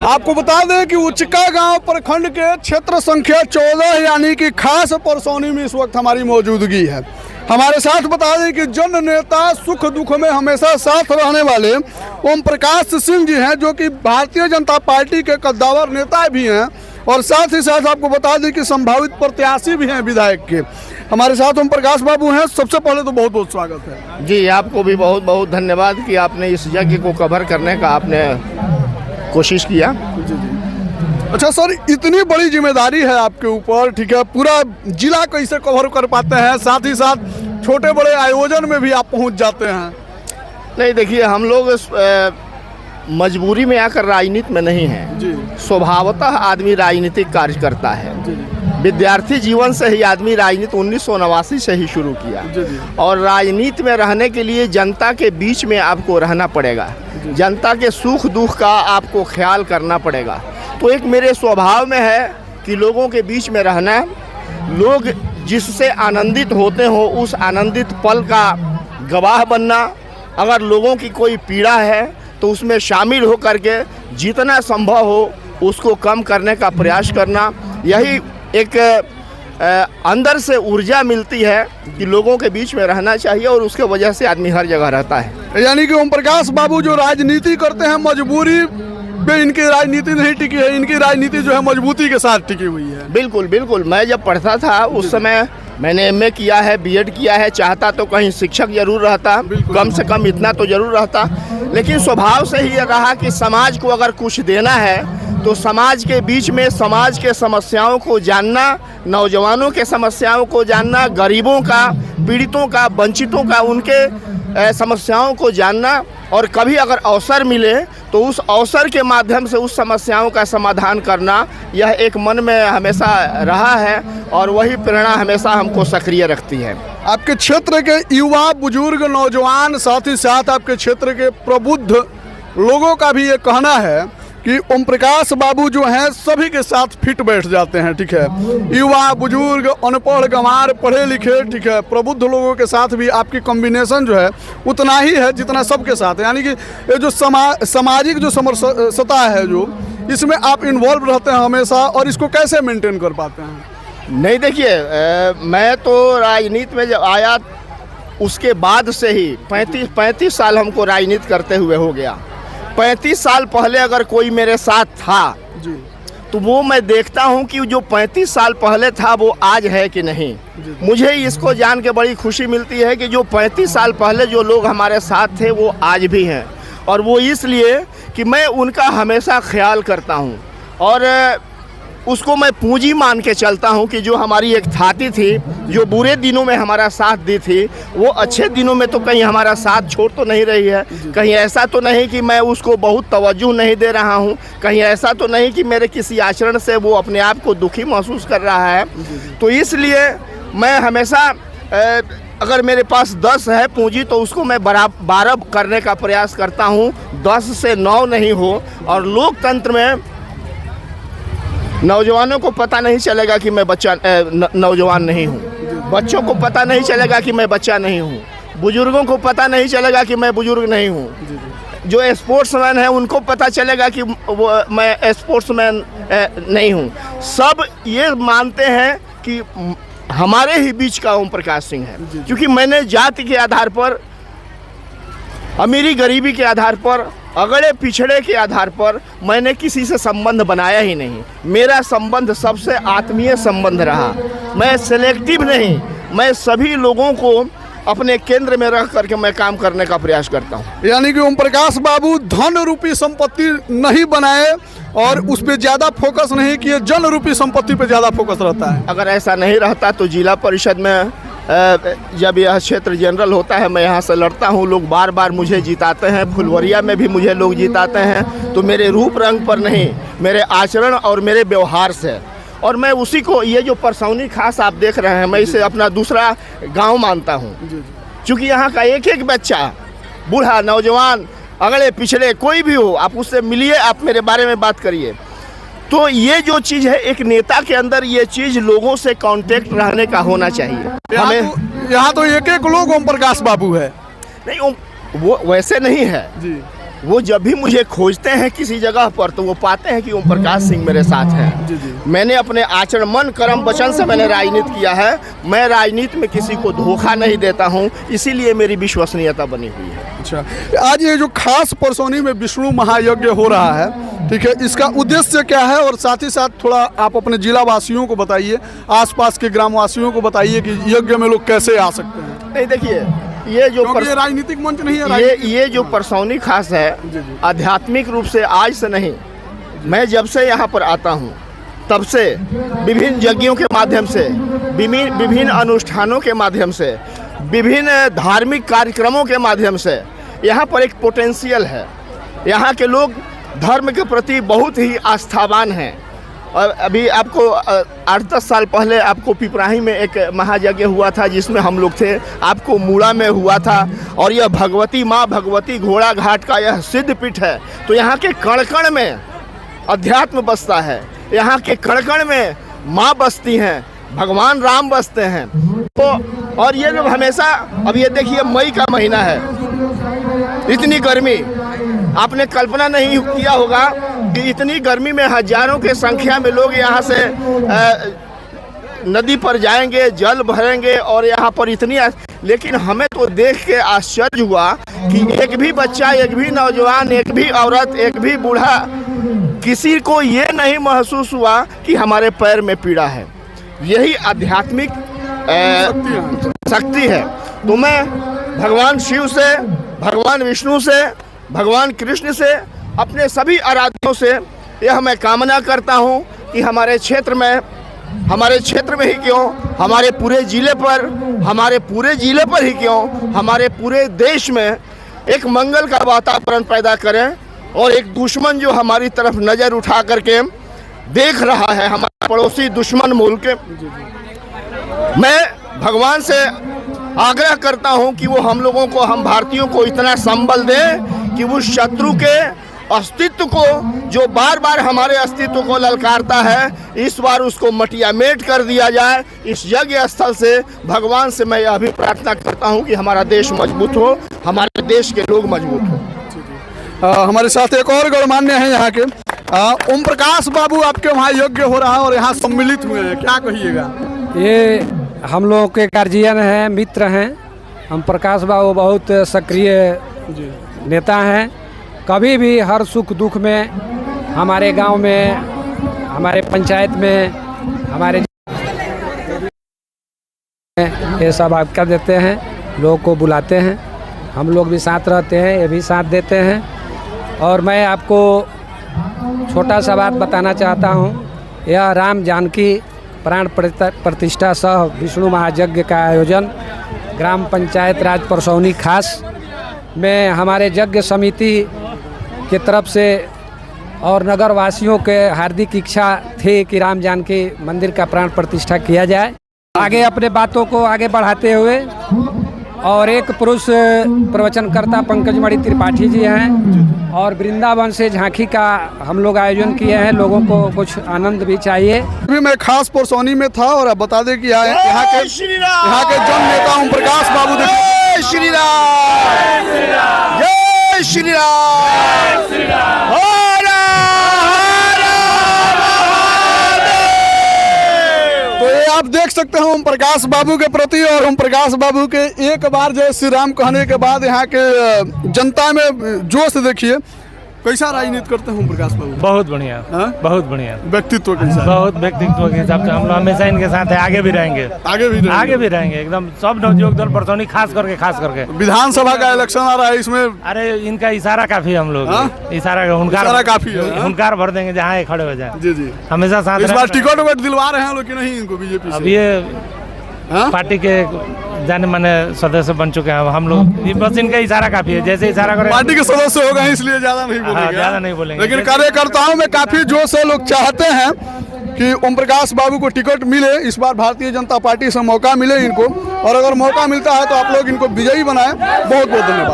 आपको बता दें कि उचका गांव प्रखंड के क्षेत्र संख्या 14 यानी कि खास परसौनी में इस वक्त हमारी मौजूदगी है। हमारे साथ बता दें कि जन नेता, सुख दुख में हमेशा साथ रहने वाले ओम प्रकाश सिंह जी हैं, जो कि भारतीय जनता पार्टी के कद्दावर नेता भी हैं और साथ ही साथ आपको बता दें कि संभावित प्रत्याशी भी हैं विधायक के। हमारे साथ ओम प्रकाश बाबू हैं। सबसे पहले तो बहुत बहुत स्वागत है जी। आपको भी बहुत बहुत धन्यवाद कि आपने इस यज्ञ को कवर करने का आपने कोशिश किया। अच्छा सर, इतनी बड़ी जिम्मेदारी है आपके ऊपर, ठीक है, पूरा जिला कैसे कवर कर पाते हैं, साथ ही साथ छोटे बड़े आयोजन में भी आप पहुंच जाते हैं? नहीं, देखिए, हम लोग मजबूरी में आकर राजनीति में नहीं हैं जी। स्वभावतः आदमी राजनीतिक कार्य करता है जी। विद्यार्थी जीवन से ही आदमी राजनीति 1989 से ही शुरू किया जी। और राजनीति में रहने के लिए जनता के बीच में आपको रहना पड़ेगा, जनता के सुख दुख का आपको ख्याल करना पड़ेगा। तो एक मेरे स्वभाव में है कि लोगों के बीच में रहना, लोग जिससे आनंदित होते हो उस आनंदित पल का गवाह बनना, अगर लोगों की कोई पीड़ा है तो उसमें शामिल हो करके जितना संभव हो उसको कम करने का प्रयास करना, यही एक अंदर से ऊर्जा मिलती है कि लोगों के बीच में रहना चाहिए और उसके वजह से आदमी हर जगह रहता है। यानी कि ओम प्रकाश बाबू जो राजनीति करते हैं, मजबूरी पे इनकी राजनीति नहीं टिकी है, इनकी राजनीति जो है मजबूती के साथ टिकी हुई है। बिल्कुल बिल्कुल। मैं जब पढ़ता था उस समय मैंने एमए किया है, बीएड किया है, चाहता तो कहीं शिक्षक जरूर रहता, कम से कम इतना तो जरूर रहता, लेकिन स्वभाव से ही रहा कि समाज को अगर कुछ देना है तो समाज के बीच में समाज के समस्याओं को जानना, नौजवानों के समस्याओं को जानना, गरीबों का, पीड़ितों का, वंचितों का, उनके समस्याओं को जानना, और कभी अगर अवसर मिले तो उस अवसर के माध्यम से उस समस्याओं का समाधान करना, यह एक मन में हमेशा रहा है और वही प्रेरणा हमेशा हमको सक्रिय रखती है। आपके क्षेत्र के युवा, बुजुर्ग, नौजवान, साथ ही साथ आपके क्षेत्र के प्रबुद्ध लोगों का भी ये कहना है कि ओम प्रकाश बाबू जो हैं सभी के साथ फिट बैठ जाते हैं, ठीक है, युवा, बुजुर्ग, अनपढ़, गंवार, पढ़े लिखे, ठीक है, प्रबुद्ध लोगों के साथ भी आपकी कॉम्बिनेशन जो है उतना ही है जितना सबके साथ है। यानी कि ये जो सामाजिक जो समरसता है जो इसमें आप इन्वॉल्व रहते हैं हमेशा, और इसको कैसे मेंटेन कर पाते हैं? नहीं, देखिए, मैं तो राजनीति में जब आया उसके बाद से ही 35 साल हमको राजनीति करते हुए हो गया। 35 साल पहले अगर कोई मेरे साथ था जी, तो वो मैं देखता हूँ कि जो 35 साल पहले था वो आज है कि नहीं जी। मुझे इसको जान के बड़ी खुशी मिलती है कि जो 35 साल पहले जो लोग हमारे साथ थे वो आज भी हैं, और वो इसलिए कि मैं उनका हमेशा ख्याल करता हूँ और उसको मैं पूंजी मान के चलता हूँ कि जो हमारी एक थाती थी, जो बुरे दिनों में हमारा साथ दी थी, वो अच्छे दिनों में तो कहीं हमारा साथ छोड़ तो नहीं रही है। कहीं ऐसा तो नहीं कि मैं उसको बहुत तवज्जो नहीं दे रहा हूँ, कहीं ऐसा तो नहीं कि मेरे किसी आचरण से वो अपने आप को दुखी महसूस कर रहा है। तो इसलिए मैं हमेशा अगर मेरे पास 10 है पूंजी तो उसको मैं 12 करने का प्रयास करता हूँ, 10 से 9 नहीं हो। और लोकतंत्र में नौजवानों को पता नहीं चलेगा कि मैं नौजवान नहीं हूँ, बच्चों को पता नहीं चलेगा कि मैं बच्चा नहीं हूँ, बुजुर्गों को पता नहीं चलेगा कि मैं बुजुर्ग नहीं हूँ, जो स्पोर्ट्समैन है उनको पता चलेगा कि मैं स्पोर्ट्समैन नहीं हूँ। सब ये मानते हैं कि हमारे ही बीच का ओम प्रकाश सिंह है, क्योंकि मैंने जाति के आधार पर, अमीरी गरीबी के आधार पर, अगड़े पिछड़े के आधार पर मैंने किसी से संबंध बनाया ही नहीं। मेरा संबंध सबसे आत्मीय संबंध रहा। मैं सेलेक्टिव नहीं, मैं सभी लोगों को अपने केंद्र में रख करके मैं काम करने का प्रयास करता हूँ। यानी कि ओम प्रकाश बाबू धन रूपी संपत्ति नहीं बनाए और उस पर ज़्यादा फोकस नहीं किए, जन रूपी संपत्ति पे ज़्यादा फोकस रहता है। अगर ऐसा नहीं रहता तो जिला परिषद में जब यह क्षेत्र जनरल होता है मैं यहाँ से लड़ता हूँ, लोग बार बार मुझे जिताते हैं, फुलवरिया में भी मुझे लोग जिताते हैं, तो मेरे रूप रंग पर नहीं, मेरे आचरण और मेरे व्यवहार से। और मैं उसी को, ये जो परसौनी खास आप देख रहे हैं, मैं इसे अपना दूसरा गांव मानता हूँ, क्योंकि यहाँ का एक एक बच्चा, बूढ़ा, नौजवान, अगले पिछड़े, कोई भी हो, आप उससे मिलिए, आप मेरे बारे में बात करिए। तो ये जो चीज़ है, एक नेता के अंदर ये चीज़ लोगों से कांटेक्ट रहने का होना चाहिए। यहाँ तो एक एक लोग ओम प्रकाश बाबू है। नहीं, वो वैसे नहीं है जी। वो जब भी मुझे खोजते हैं किसी जगह पर तो वो पाते हैं कि ओम प्रकाश सिंह मेरे साथ हैं। मैंने अपने आचरण, मन, कर्म, वचन से मैंने राजनीति किया है। मैं राजनीति में किसी को धोखा नहीं देता हूँ, इसीलिए मेरी विश्वसनीयता बनी हुई है। अच्छा, आज ये जो खास परसौनी में विष्णु महायज्ञ हो रहा है, ठीक है, इसका उद्देश्य क्या है? और साथ ही साथ थोड़ा आप अपने जिला वासियों को बताइए, आसपास के ग्रामवासियों को बताइए कि यज्ञ में लोग कैसे आ सकते हैं। नहीं, देखिए, ये जो राजनीतिक मंच नहीं है, ये जो परसौनी खास है, आध्यात्मिक रूप से आज से नहीं, मैं जब से यहाँ पर आता हूँ तब से विभिन्न यज्ञों के माध्यम से, विभिन्न अनुष्ठानों के माध्यम से, विभिन्न धार्मिक कार्यक्रमों के माध्यम से यहाँ पर एक पोटेंशियल है। यहाँ के लोग धर्म के प्रति बहुत ही आस्थावान हैं। और अभी आपको 8-10 साल पहले आपको पिपराही में एक महायज्ञ हुआ था जिसमें हम लोग थे, आपको मूड़ा में हुआ था। और यह भगवती माँ भगवती घोड़ा घाट का यह सिद्ध पीठ है। तो यहाँ के कण कण में अध्यात्म बसता है, यहाँ के कण कण में माँ बसती हैं, भगवान राम बसते हैं। तो और ये लोग हमेशा, अब ये देखिए मई का महीना है, इतनी गर्मी, आपने कल्पना नहीं किया होगा कि इतनी गर्मी में हजारों के संख्या में लोग यहाँ से नदी पर जाएंगे, जल भरेंगे और यहाँ पर इतनी, लेकिन हमें तो देख के आश्चर्य हुआ कि एक भी बच्चा, एक भी नौजवान, एक भी औरत, एक भी बूढ़ा, किसी को ये नहीं महसूस हुआ कि हमारे पैर में पीड़ा है। यही आध्यात्मिक शक्ति है। तो मैं भगवान शिव से, भगवान विष्णु से, भगवान कृष्ण से, अपने सभी आराध्यों से यह मैं कामना करता हूँ कि हमारे क्षेत्र में ही क्यों, हमारे पूरे जिले पर ही क्यों, हमारे पूरे देश में एक मंगल का वातावरण पैदा करें। और एक दुश्मन जो हमारी तरफ नज़र उठा करके देख रहा है, हमारा पड़ोसी दुश्मन मुल्क, मैं भगवान से आग्रह करता हूं कि वो हम लोगों को, हम भारतीयों को इतना संबल दे कि उस शत्रु के अस्तित्व को, जो बार बार हमारे अस्तित्व को ललकारता है, इस बार उसको मटियामेट कर दिया जाए। इस यज्ञ स्थल से भगवान से मैं यह भी प्रार्थना करता हूं कि हमारा देश मजबूत हो, हमारे देश के लोग मजबूत हो। हमारे साथ एक और गणमान्य हैं यहाँ के, ओम प्रकाश बाबू, आपके वहाँ यज्ञ हो रहा है और यहाँ सम्मिलित हुए हैं, क्या कहिएगा? ये हम लोगों के गार्जियन हैं, मित्र हैं। हम प्रकाश बाबू बहुत सक्रिय नेता हैं। कभी भी हर सुख दुख में, हमारे गांव में, हमारे पंचायत में, हमारे ये सब आपका देते हैं, लोगों को बुलाते हैं, हम लोग भी साथ रहते हैं, ये भी साथ देते हैं। और मैं आपको छोटा सा बात बताना चाहता हूँ, यह राम जानकी प्राण प्रतिष्ठा सह विष्णु महायज्ञ का आयोजन ग्राम पंचायत राज परसौनी खास में हमारे यज्ञ समिति की तरफ से और नगर वासियों के हार्दिक इच्छा थी कि राम जानकी मंदिर का प्राण प्रतिष्ठा किया जाए। आगे अपने बातों को आगे बढ़ाते हुए, और एक पुरुष प्रवचनकर्ता पंकज मणि त्रिपाठी जी हैं, और वृंदावन से झांकी का हम लोग आयोजन किए हैं। लोगों को कुछ आनंद भी चाहिए। अभी मैं खास परसौनी में था और अब बता दें कि यहाँ के जन नेता ओम प्रकाश बाबू, जय श्री राम, जय श्री राम। तो ये आप देख सकते हैं ओम प्रकाश बाबू के प्रति, और ओम प्रकाश बाबू के एक बार जय श्री राम कहने के बाद यहाँ के जनता में जोश देखिए। कैसा राजनीति करते हैं ओम प्रकाश बाबू? बहुत बढ़िया, बहुत बढ़िया। व्यक्तित्व कैसा? बहुत व्यक्तित्व के हिसाब से हम लोग हमेशा इनके साथ है, आगे भी रहेंगे, आगे भी रहेंगे एकदम। सब नवयुवक दल परसौनी खास करके विधानसभा का इलेक्शन आ रहा है, इसमें अरे इनका इशारा काफी, हम लोग इशारा काफी है, हुनकार भर देंगे जहाँ खड़े हो जाए। जी जी, हमेशा साथ। इस बार टिकट दिलवा रहे हैं लोग कि नहीं इनको बीजेपी से? अब ये पार्टी के जाने माने सदस्य बन चुके हैं हम लोग, बस इनका इशारा काफी है। जैसे इशारा करें, पार्टी के सदस्य हो गए इसलिए ज्यादा नहीं बोलेंगे, लेकिन कार्यकर्ताओं में काफी जोश है। लोग चाहते हैं कि ओम प्रकाश बाबू को टिकट मिले, इस बार भारतीय जनता पार्टी से मौका मिले इनको, और अगर मौका मिलता है तो आप लोग इनको विजयी बनाएं। बहुत बहुत धन्यवाद।